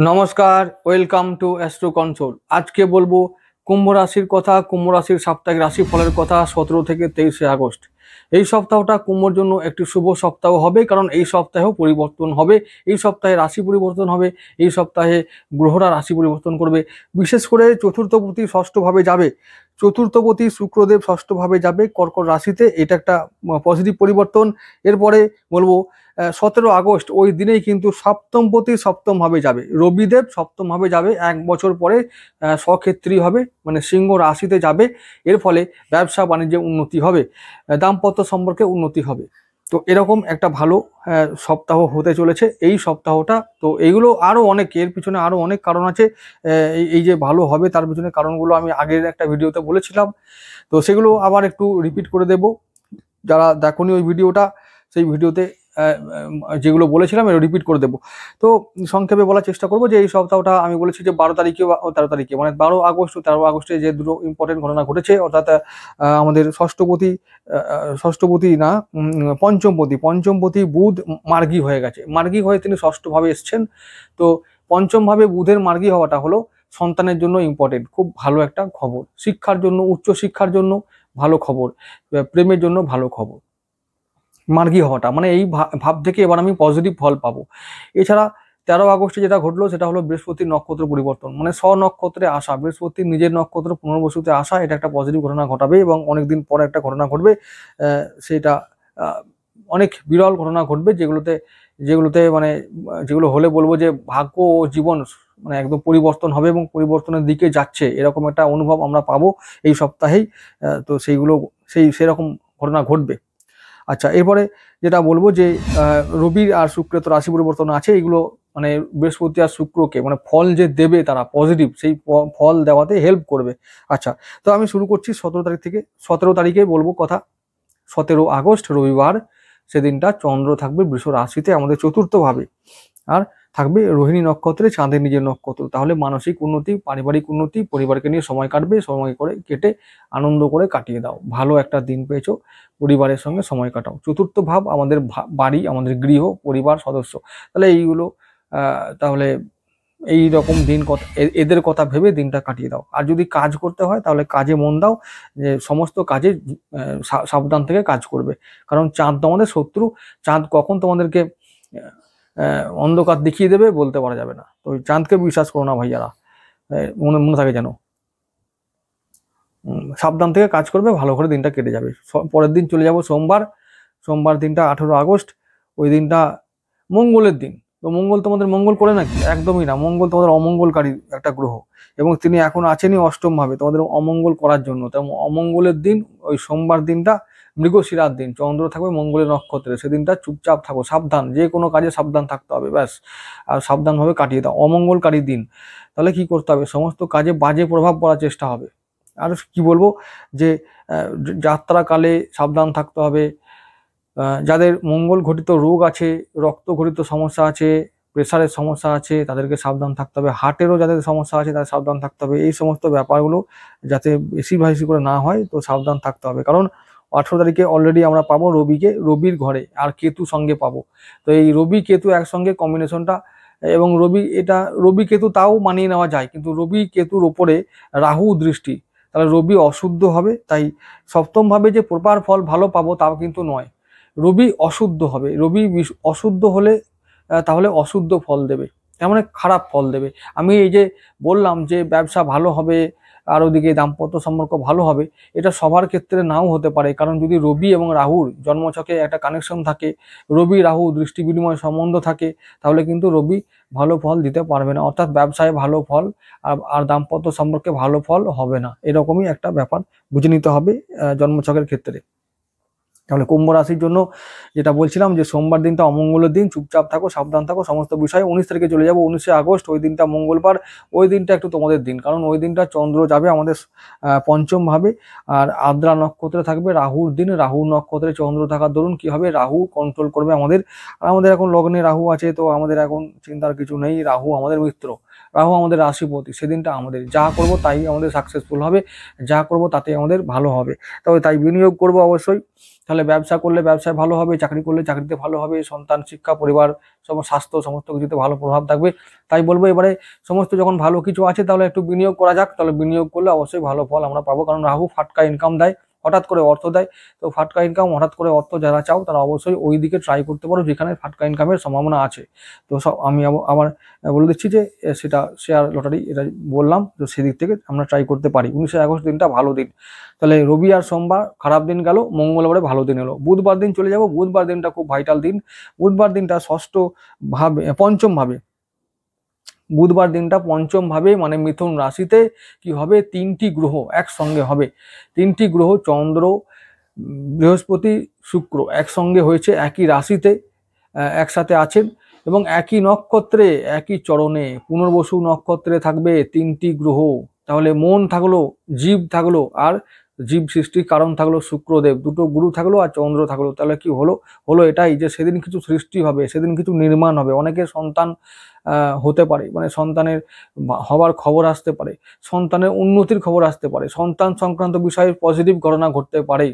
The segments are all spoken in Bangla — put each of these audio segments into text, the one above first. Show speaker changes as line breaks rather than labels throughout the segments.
নমস্কার, ওয়েলকাম টু অ্যাস্ট্রো কনসোল। আজকে বলবো কুম্ভ রাশির কথা, কুম্ভ রাশির সাপ্তাহিক রাশি ফলের কথা 17 থেকে 23 আগস্ট। এই সপ্তাহটা কুম্ভর জন্য একটি শুভ সপ্তাহ হবে, কারণ এই সপ্তাহেও পরিবর্তন হবে। এই সপ্তাহে রাশি পরিবর্তন হবে, এই সপ্তাহে গ্রহরা রাশি পরিবর্তন করবে। বিশেষ করে চতুর্থপতি ষষ্ঠভাবে যাবে, চতুর্থপতি শুক্রদেব ষষ্ঠভাবে যাবে কর্কট রাশিতে। এটা একটা পজিটিভ পরিবর্তন। এরপরে বলবো 17 আগস্ট ওই দিনেই কিন্তু সপ্তমপতি সপ্তমভাবে যাবে, রবিদেব সপ্তমভাবে যাবে। 1 বছর পরে স্বক্ষেত্রী হবে, মানে সিংহ রাশিতে যাবে। এর ফলে ব্যবসা বাণিজ্যে উন্নতি হবে, দাম্পত্য সম্পর্কে উন্নতি হবে। তো এরকম একটা ভালো সপ্তাহ হতে চলেছে এই সপ্তাহটা। তো এইগুলো আরও অনেক, এর পিছনে আরও অনেক কারণ আছে। এই যে ভালো হবে তার পিছনে কারণগুলো আমি আগের একটা ভিডিওতে বলেছিলাম, তো সেগুলো আবার একটু রিপিট করে দেব। যারা দেখোনি ওই ভিডিওটা, সেই ভিডিওতে যেগুলো বলেছিলাম এটা রিপিট করে দেবো। তো সংক্ষেপে বলার চেষ্টা করবো যে এই সপ্তাহটা আমি বলেছি যে 12 তারিখে ও 13 তারিখে, মানে 12 আগস্ট ও 13 আগস্টে যে দুটো ইম্পর্টেন্ট ঘটনা ঘটেছে, অর্থাৎ আমাদের ষষ্ঠপতি না, পঞ্চমপতি বুধ মার্গী হয়ে গেছে। মার্গী হয়ে তিনি ষষ্ঠভাবে এসছেন। তো পঞ্চমভাবে বুধের মার্গী হওয়াটা হলো সন্তানের জন্য ইম্পর্টেন্ট, খুব ভালো একটা খবর। শিক্ষার জন্য, উচ্চ শিক্ষার জন্য ভালো খবর, প্রেমের জন্য ভালো খবর মার্গী হওয়াটা, মানে এই ভাব থেকে এবার আমি পজিটিভ ফল পাবো। এছাড়া 13 আগস্টে যেটা ঘটলো সেটা হলো বৃহস্পতির নক্ষত্র পরিবর্তন, মানে স্বনক্ষত্রে আসা, বৃহস্পতির নিজের নক্ষত্র পুনর্বসুতে আসা। এটা একটা পজিটিভ ঘটনা ঘটাবে এবং অনেকদিন পরে একটা ঘটনা ঘটবে। সেটা অনেক বিরল ঘটনা ঘটবে, যেগুলোতে মানে যেগুলো হলে বলবো যে ভাগ্য ও জীবন মানে একদম পরিবর্তন হবে এবং পরিবর্তনের দিকে যাচ্ছে, এরকম একটা অনুভব আমরা পাবো এই সপ্তাহেই। তো সেরকম ঘটনা ঘটবে। আচ্ছা, এরপরে যেটা বলবো যে রবির আর শুক্রের তো রাশি পরিবর্তন আছে। এগুলো মানে বৃহস্পতি আর শুক্রকে মানে ফল যে দেবে তারা পজিটিভ, সেই ফল দেওয়াতে হেল্প করবে। আচ্ছা, তো আমি শুরু করছি 17 তারিখ থেকে। 17 তারিখে বলবো কথা। 17 আগস্ট রবিবার, সেদিনটা চন্দ্র থাকবে বৃষ রাশিতে আমাদের চতুর্থভাবে, আর থাকবে রোহিণী নক্ষত্রে, চাঁদের নিজের নক্ষত্র। তাহলে মানসিক উন্নতি, পারিবারিক উন্নতি, পরিবারকে নিয়ে সময় কাটবে, সময় করে কেটে আনন্দ করে কাটিয়ে দাও। ভালো একটা দিন পেয়েছো, পরিবারের সঙ্গে সময় কাটাও। চতুর্থ ভাব আমাদের বাড়ি, আমাদের গৃহ, পরিবার সদস্য। তাহলে এইগুলো তাহলে এই রকম দিন কথা, এদের কথা ভেবে দিনটা কাটিয়ে দাও। আর যদি কাজ করতে হয় তাহলে কাজে মন দাও, যে সমস্ত কাজে সাবধান থেকে কাজ করবে। কারণ চাঁদ তো আমাদের শত্রু, চাঁদ কখন তোমাদেরকে অন্ধকার দেখিয়ে দেবে বলতে পারা যাবে না। তো চাঁদকে বিশ্বাস করো না ভাইয়ারা, মনে থাকে যেন। সাবধান থেকে কাজ করবে, ভালো করে দিনটা কেটে যাবে। পরের দিন চলে যাব সোমবার দিনটা 18 আগস্ট। ওই দিনটা মঙ্গলের দিন। তো মঙ্গল তোমাদের মঙ্গল করে নাকি? একদমই না। মঙ্গল তোমাদের অমঙ্গলকারী একটা গ্রহ, এবং তিনি এখন আছেনই অষ্টম ভাবে তোমাদের অমঙ্গল করার জন্য। তেমন অমঙ্গলের দিন ওই সোমবার দিনটা মৃগশিরার দিন, চন্দ্র থাকবে মঙ্গলের নক্ষত্রে। সেদিনটা চুপচাপ থাকো, সাবধান, যে কোনো কাজে সাবধান থাকতে হবে, ব্যাস। আর সাবধানভাবে কাটিয়ে দাও অমঙ্গলকারী দিন। তাহলে কি করতে হবে? সমস্ত কাজে বাজে প্রভাব পড়ার চেষ্টা হবে। আর কি বলবো যে যাত্রাকালে সাবধান থাকতে হবে। যাদের মঙ্গল ঘটিত রোগ আছে, রক্ত ঘটিত সমস্যা আছে, প্রেশারের সমস্যা আছে, তাদেরকে সাবধান থাকতে হবে। হার্টেরও যাদের সমস্যা আছে তাদের সাবধান থাকতে হবে। এই সমস্ত ব্যাপারগুলো যাতে বেশি করে না হয়, তো সাবধান থাকতে হবে। কারণ 18 তারিখে অলরেডি আমরা পাবো রবির ঘরে, আর কেতু সঙ্গে পাবো। তো এই রবি কেতু একসঙ্গে কম্বিনেশনটা, এবং রবি কেতু তাও মানিয়ে নেওয়া যায়, কিন্তু রবি কেতুর ওপরে রাহু দৃষ্টি, তাহলে রবি অশুদ্ধ হবে। তাই সপ্তম ভাবে যে প্রপার ফল ভালো পাবো তাও কিন্তু নয়, রবি অশুদ্ধ হবে। রবি অশুদ্ধ হলে তাহলে অশুদ্ধ ফল দেবে, তার মানে খারাপ ফল দেবে। আমি এই যে বললাম যে ব্যবসা ভালো হবে আর ওদিকে দাম্পত্য সম্পর্ক ভালো হবে, এটা সবার ক্ষেত্রে নাও হতে পারে। কারণ যদি রবি এবং রাহুর জন্মছকে একটা কানেকশন থাকে, রবি রাহু দৃষ্টি বিনিময় সম্বন্ধ থাকে, তাহলে কিন্তু রবি ভালো ফল দিতে পারবে না, অর্থাৎ ব্যবসায় ভালো ফল আর দাম্পত্য সম্পর্কে ভালো ফল হবে না। এরকমই একটা ব্যাপার বুঝে নিতে হবে জন্মছকের ক্ষেত্রে। তাহলে কুম্ভ রাশির জন্য যেটা বলছিলাম যে সোমবার দিনটা অমঙ্গলের দিন, চুপচাপ থাকো, সাবধান থাকো সমস্ত বিষয়ে। 19 তারিখে চলে যাবো, 19 আগস্ট, ওই দিনটা মঙ্গলবার। ওই দিনটা একটু তোমাদের দিন, কারণ ওই দিনটা চন্দ্র যাবে আমাদের পঞ্চম ভাবে, আর আদ্রা নক্ষত্রে থাকবে রাহুর দিন। রাহু নক্ষত্রে চন্দ্র থাকার দরুন কি হবে, রাহু কন্ট্রোল করবে আমাদের। আর আমাদের এখন লগ্নে রাহু আছে, তো আমাদের এখন চিন্তার কিছু নেই, রাহু আমাদের মিত্র। রাহু আমাদের রাশিপতি, সেদিনটা আমাদের যা করব তাই আমাদের সাকসেসফুল হবে, যা করব তাতে আমাদের ভালো হবে। তবে তাই বিনিয়োগ করব অবশ্যই। তাহলে ব্যবসা করলে ব্যবসায় ভালো হবে, চাকরি করলে চাকরিতে ভালো হবে, সন্তান শিক্ষা পরিবার স্বাস্থ্য সমস্ত কিছুতে ভালো প্রভাব থাকবে। তাই বলবো এবারে সমস্ত যখন ভালো কিছু আছে তাহলে একটু বিনিয়োগ করা যাক। তাহলে বিনিয়োগ করলে অবশ্যই ভালো ফল আমরা পাবো, কারণ রাহু ফাটকা ইনকাম দেয়, হঠাৎ করে অর্থ দেয়। তো ফাটকা ইনকাম, হঠাৎ করে অর্থ যারা চাও তারা অবশ্যই ওই দিকে ট্রাই করতে পারো যেখানে ফাটকা ইনকামের সম্ভাবনা আছে। তো সব আমি আবার বলে দিচ্ছি যে সেটা শেয়ার লটারি, এটা বললাম, তো সেদিক থেকে আমরা ট্রাই করতে পারি। 19 আগস্ট দিনটা ভালো দিন। তাহলে রবি আর সোমবার খারাপ দিন গেল, মঙ্গলবারে ভালো দিন এলো। বুধবার দিন চলে যাব, বুধবার দিনটা খুব ভাইটাল দিন। বুধবার দিনটা পঞ্চম ভাবে, বুধবার দিনটা পঞ্চম ভাবে মানে মিথুন রাশিতে কি হবে, 3টি গ্রহ একসঙ্গে হবে। 3টি গ্রহ চন্দ্র, বৃহস্পতি, শুক্র একসঙ্গে হয়েছে, একই রাশিতে একসাথে আছেন এবং একই নক্ষত্রে একই চরণে পুনর্বসু নক্ষত্রে থাকবে 3টি গ্রহ। তাহলে মন থাকলো, জীব থাকলো, আর জীব সৃষ্টির কারণ থাকলো শুক্রদেব, দুটো গুরু থাকলো আর চন্দ্র থাকলো। তাহলে কি হলো এটাই যে সেদিন কিছু সৃষ্টি হবে, সেদিন কিছু নির্মাণ হবে, অনেকের সন্তান হতে পারে, মানে সন্তানের হবার খবর আসতে পারে, সন্তানের উন্নতির খবর আসতে পারে, সন্তান সংক্রান্ত বিষয়ে পজিটিভ ঘটনা ঘটতে পারে।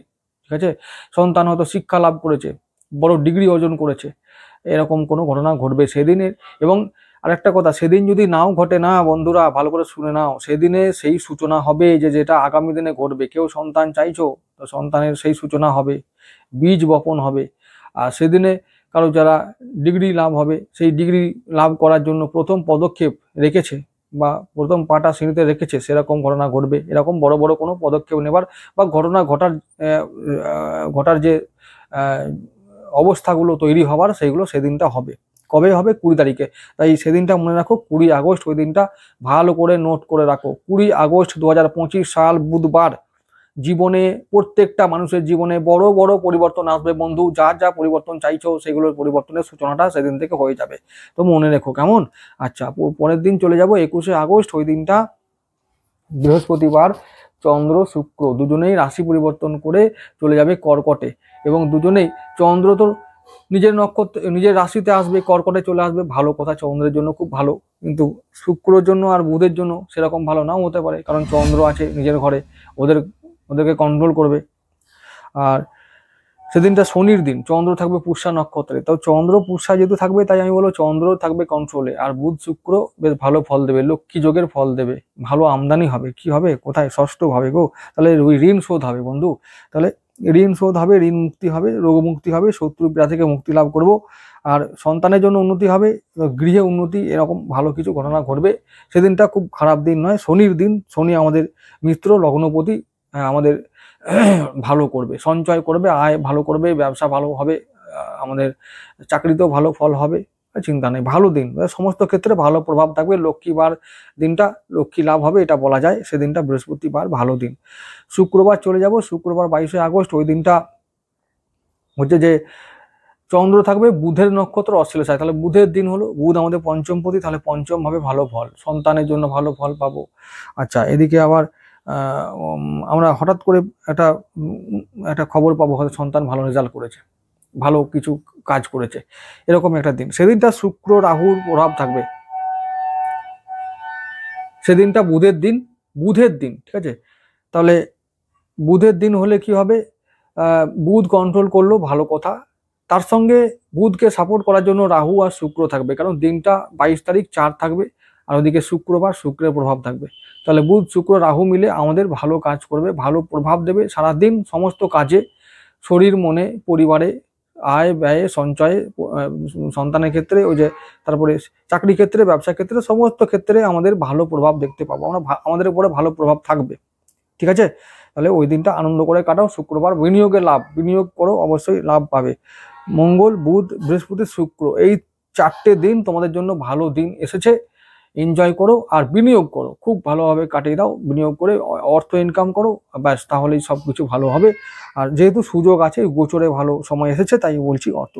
ঠিক আছে, সন্তান হয়তো শিক্ষা লাভ করেছে, বড় ডিগ্রি অর্জন করেছে, এরকম কোনো ঘটনা ঘটবে সেদিনের। এবং আরেকটা কথা, সেদিন যদি নাও ঘটে না বন্ধুরা, ভালো করে শুনে নাও, সেদিনে সেই সূচনা হবে যে যেটা আগামী দিনে ঘটবে। কেউ সন্তান চাইছো, তো সন্তানের সেই সূচনা হবে, বীজ বপন হবে। আর সেদিনে কারো যারা ডিগ্রি লাভ হবে, সেই ডিগ্রি লাভ করার জন্য প্রথম পদক্ষেপ রেখেছে বা প্রথম পাটা সিঁড়িতে রেখেছে, সেরকম ঘটনা ঘটবে। এরকম বড় বড় কোনো পদক্ষেপ নেবার বা ঘটনা ঘটার যে অবস্থাগুলো তৈরি হবার, সেইগুলো সেদিনটা হবে। কবে হবে? 20 তারিখে। তাই সেদিনটা মনে রাখো, 20 আগস্ট, ওই দিনটা ভালো করে নোট করে রাখো। 20 আগস্ট 2025 সাল বুধবার। জীবনে, প্রত্যেকটা মানুষের জীবনে বড় বড় পরিবর্তন আসবে বন্ধু। যা যা পরিবর্তন চাইছো সেগুলোর পরিবর্তনের সূচনাটা সেদিন থেকে হয়ে যাবে। তো মনে রেখো, কেমন? আচ্ছা, পরের দিন চলে যাব 21 আগস্ট। ওই দিনটা বৃহস্পতিবার, চন্দ্র শুক্র দুজনেই রাশি পরিবর্তন করে চলে যাবে কর্কটে, এবং দুজনেই, চন্দ্র তো নিজের নক্ষত্র নিজের রাশিতে আসবে, কর্কটে চলে আসবে, ভালো কথা, চন্দ্রের জন্য খুব ভালো। কিন্তু শুক্রের জন্য আর বুধের জন্য সেরকম ভালো নাও হতে পারে, কারণ চন্দ্র আছে নিজের ঘরে, ওদেরকে কন্ট্রোল করবে। আর সেদিনটা শনির দিন, চন্দ্র থাকবে পুষ্যা নক্ষত্রে। তো চন্দ্র পুষ্যা যেহেতু থাকবে, তাই আমি বলবো চন্দ্র থাকবে কন্ট্রোলে। আর বুধ শুক্র বেশ ভালো ফল দেবে, লক্ষ্মী যোগের ফল দেবে, ভালো আমদানি হবে। কি হবে? কোথায়? ষষ্ঠ ভাবে গো। তাহলে ঋণ শোধ হবে বন্ধু। তাহলে ঋণ শোধ হবে, ঋণ মুক্তি হবে, রোগ মুক্তি হবে, শত্রু পীড়া থেকে মুক্তি লাভ করব। আর সন্তানের জন্য উন্নতি হবে, গৃহে উন্নতি, এরকম ভালো কিছু ঘটনা ঘটবে। সেদিনটা খুব খারাপ দিন নয়, শনির দিন। শনি আমাদের মিত্র, লগ্নপতি, আমাদের ভালো করবে, সঞ্চয় করবে, আয় ভালো করবে, ব্যবসা ভালো হবে, আমাদের চাকরিতেও ভালো ফল হবে, চিন্তা নেই। ভালো দিন, সমস্ত ক্ষেত্রে ভালো প্রভাব থাকবে। লক্ষ্মীবার দিনটা লক্ষ্মী লাভ হবে, এটা বলা যায়। সেদিনটা বৃহস্পতিবার, ভালো দিন। শুক্রবার চলে যাব, শুক্রবার 22 আগস্ট। ওই দিনটা হচ্ছে যে চন্দ্র থাকবে বুধের নক্ষত্র অশ্লেষায়। তাহলে বুধের দিন হলো, বুধ আমাদের পঞ্চমপতি, তাহলে পঞ্চম ভাবে ভালো ফল, সন্তানের জন্য ভালো ফল পাবো। আচ্ছা, এদিকে আবার আমরা হঠাৎ করে একটা খবর পাবো, হয়তো সন্তান ভালো রেজাল্ট করেছে, ভালো কিছু কাজ করেছে, এরকম একটা দিন। সেদিনটা শুক্র রাহুর প্রভাব থাকবে, সেদিনটা বুধের দিন। ঠিক আছে, তাহলে বুধের দিন হলে কি হবে? বুধ কন্ট্রোল করলো, ভালো কথা। তার সঙ্গে বুধকে সাপোর্ট করার জন্য রাহু আর শুক্র থাকবে, কারণ দিনটা 22 তারিখ 4 থাকবে, আর ওদিকে শুক্রবার, শুক্রের প্রভাব থাকবে। তাহলে বুধ শুক্র রাহু মিলে আমাদের ভালো কাজ করবে, ভালো প্রভাব দেবে সারাদিন সমস্ত কাজে, শরীর মনে, পরিবারে, আয় ব্যয়ে, সঞ্চয়ে, সন্তানের ক্ষেত্রে, ওই যে তারপরে চাকরি ক্ষেত্রে, ব্যবসা ক্ষেত্রে, সমস্ত ক্ষেত্রে আমাদের ভালো প্রভাব দেখতে পাবো আমরা, আমাদের উপরে ভালো প্রভাব থাকবে। ঠিক আছে, তাহলে ওই দিনটা আনন্দ করে কাটাও। শুক্রবার বিনিয়োগের লাভ, বিনিয়োগ করো, অবশ্যই লাভ পাবে। মঙ্গল, বুধ, বৃহস্পতি, শুক্র, এই 4টে দিন তোমাদের জন্য ভালো দিন এসেছে। এনজয় করো আর বিনিয়োগ করো, খুব ভালোভাবে কাটিয়ে দাও। বিনিয়োগ করে অর্থ ইনকাম করো, ব্যাস, তাহলেই সব কিছু ভালো হবে। আর যেহেতু সুযোগ আছে, গোচরে ভালো সময় এসেছে, তাই বলছি অর্থ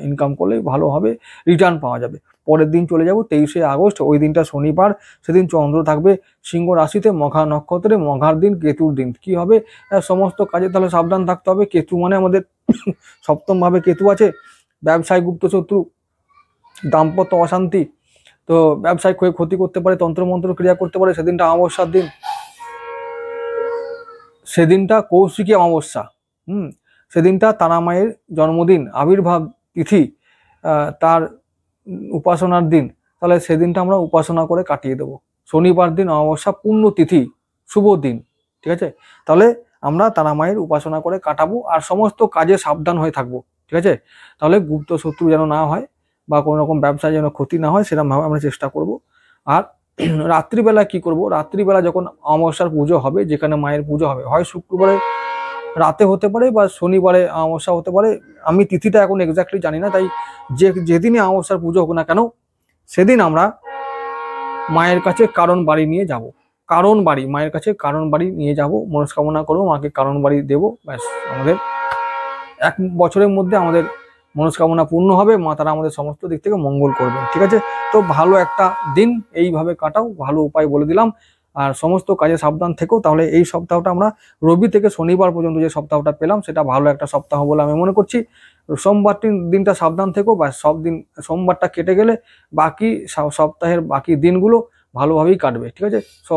ইনকাম করলেই ভালো হবে, রিটার্ন পাওয়া যাবে। পরের দিন চলে যাব 23 আগস্ট। ওই দিনটা শনিবার। সেদিন চন্দ্র থাকবে সিংহ রাশিতে, মঘা নক্ষত্রে, মঘার দিন, কেতুর দিন। কি হবে? সমস্ত কাজে তাহলে সাবধান থাকতে হবে। কেতু মানে আমাদের সপ্তম ভাবে কেতু আছে, ব্যবসায় গুপ্ত শত্রু, দাম্পত্য অশান্তি, তো ব্যবসায় ক্ষতি করতে পারে, তন্ত্রমন্ত্র ক্রিয়া করতে পারে। সেদিনটা অমাবস্যার দিন, সেদিনটা কৌশিকী অমাবস্যা। সেদিনটা তারা মায়ের জন্মদিন, আবির্ভাব তিথি, তার উপাসনার দিন। তাহলে সেদিনটা আমরা উপাসনা করে কাটিয়ে দেবো। শনিবার দিন অমাবস্যা, পূর্ণ তিথি, শুভ দিন, ঠিক আছে। তাহলে আমরা তারা মায়ের উপাসনা করে কাটাবো আর সমস্ত কাজে সাবধান হয়ে থাকবো, ঠিক আছে। তাহলে গুপ্ত শত্রু যেন না হয় বা কোনো রকম ব্যবসায় যেন ক্ষতি না হয়, সেরকমভাবে আমরা চেষ্টা করব। আর রাত্রিবেলা কি করব, রাত্রিবেলা যখন অমাবস্যার পুজো হবে, যেখানে মায়ের পুজো হবে, হয় শুক্রবারে রাতে হতে পারে বা শনিবারে অমাবস্যা হতে পারে। আমি তিথিটা এখন এক্স্যাক্টলি জানি না, তাই যেদিনই অমাবস্যার পুজো হোক না কেন, সেদিন আমরা মায়ের কাছে কারণ বাড়ি নিয়ে যাব। কারণ বাড়ি, মায়ের কাছে কারণ বাড়ি নিয়ে যাব, মনস্কামনা করবো, মাকে কারণ বাড়ি দেবো। ব্যাস, আমাদের 1 বছরের মধ্যে আমাদের মনস্কামনা পূর্ণ হবে, মা তারা আমাদের সমস্ত দিক থেকে মঙ্গল করবেন, ঠিক আছে। তো ভালো একটা দিন এইভাবে কাটাও, ভালো উপায় বলে দিলাম। আর সমস্ত কাজে সাবধান থেকেও। তাহলে এই সপ্তাহটা আমরা রবি থেকে শনিবার পর্যন্ত যে সপ্তাহটা পেলাম, সেটা ভালো একটা সপ্তাহ বলে আমি মনে করছি। সোমবার দিনটা সাবধান থেকেও, বা সব দিন সোমবারটা কেটে গেলে বাকি সপ্তাহের বাকি দিনগুলো ভালোভাবেই কাটবে, ঠিক আছে। সো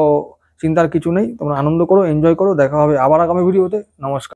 চিন্তার কিছু নেই, তোমরা আনন্দ করো, এনজয় করো। দেখা হবে আবার আগামী ভিডিওতে। নমস্কার।